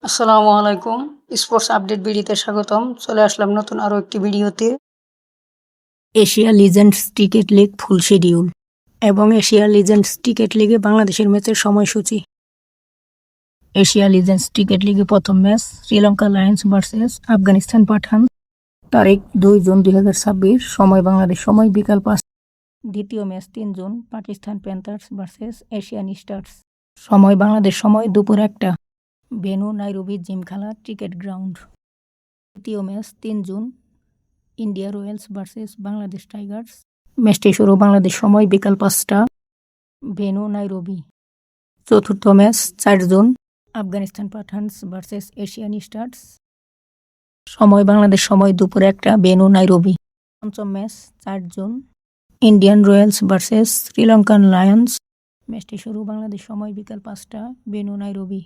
আসসালামু আলাইকুম। Sports update বিডিতে স্বাগতম। চলে আসলাম নতুন আরও একটি ভিডিওতে। Asia legends cricket league full schedule এবং এশিয়া লিজেন্ডস ক্রিকেট লিগে বাংলাদেশের ম্যাচের সময়সূচি। এশিয়া লিজেন্ডস ক্রিকেট লিগে প্রথম match Sri Lanka lions versus Afghanistan Pathan, তারিখ 2 জুন 2026, সময় বাংলাদেশ সময় বিকাল 5। দ্বিতীয় match 3 June Pakistan Panthers versus Asian stars, সময় বাংলাদেশ সময় দুপুর 1টা, venue Nairobi gymkhana cricket ground. তৃতীয় match 3 June India Royals versus Bangladesh Tigers, ম্যাচটি শুরু বাংলাদেশ সময় বিকাল 5টা, ভেন্যু নাইরোবি। চতুর্থ match 4 June Afghanistan Pathans versus Asian stars, সময় বাংলাদেশ সময় দুপুর 1টা, ভেন্যু নাইরোবি। পঞ্চম match 4 June Indian royals versus Sri Lankan Lions, ম্যাচটি শুরু বাংলাদেশ সময় বিকাল 5টা, ভেন্যু নাইরোবি।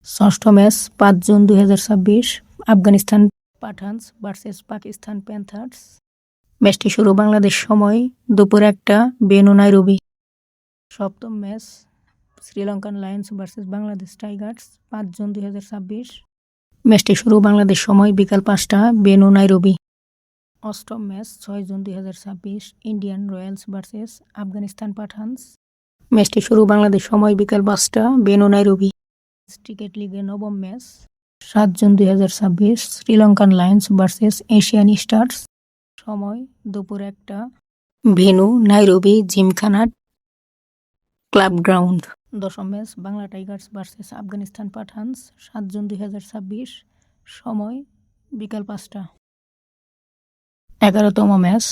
ষষ্ঠ match 5 June 2026 Afghanistan Pathans versus Pakistan panthers, ম্যাচটি শুরু বাংলাদেশ সময় দুপুর 1টা, ভেন্যু নাইরোবি। সপ্তম match Sri Lankan lions versus Bangladesh tigers 5 June 2026, ম্যাচটি শুরু বাংলাদেশ সময় বিকাল 5টা, ভেন্যু নাইরোবি। অষ্টম match 6 June 2026 Indian royals versus Afghanistan Pathans, ম্যাচটি শুরু বাংলাদেশ সময় বিকাল 5টা, ভেন্যু নাইরোবি। ক্রিকেট লিগের নবম match 7 June 2026 Sri Lankan lions versus Asian stars, সময় দুপুর 1টা, venue Nairobi gymkhana club ground. দশম match Bangla tigers versus Afghanistan Pathans 7 June 2026, সময় বিকাল 5টা। 11তম match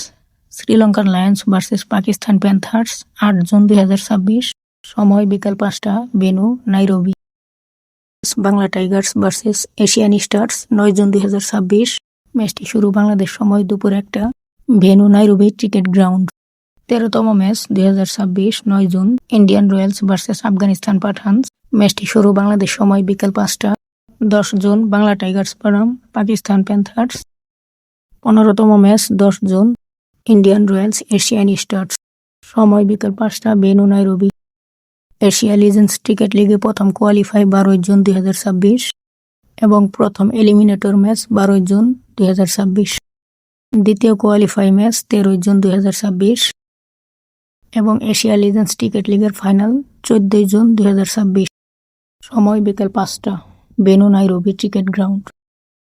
Sri Lankan lions versus Pakistan panthers 8 June 2026, সময় বিকাল 5টা, venue Nairobi. Bangla tigers versus Asian stars 9 June 2026, ম্যাচটি শুরু বাংলাদেশ সময় দুপুর 1টা, ভেন্যু নাইরোবি ক্রিকেট গ্রাউন্ড। 13তম match 2026 9 June Indian royals versus Afghanistan Pathans, ম্যাচটি শুরু বাংলাদেশ সময় বিকাল 5টা। 10 জুন বাংলা টাইগার্স বনাম পাকিস্তান প্যান্থার্স। 15তম match 10 June Indian royals Asian stars, সময় বিকাল 5টা, venue Nairobi. Asia legends cricket লিগে প্রথম কোয়ালিফাই 12 জুন 2026 এবং প্রথম এলিমিনেটর ম্যাচ 12 জুন 2026। দ্বিতীয় কোয়ালিফাই ম্যাচ 13 জুন 2026 এবং এশিয়া লিজেন্ডস ক্রিকেট লিগের ফাইনাল 14 জুন 2026, সময় বিকাল 5টা, ভেন্যু নাইরোবি ক্রিকেট গ্রাউন্ড।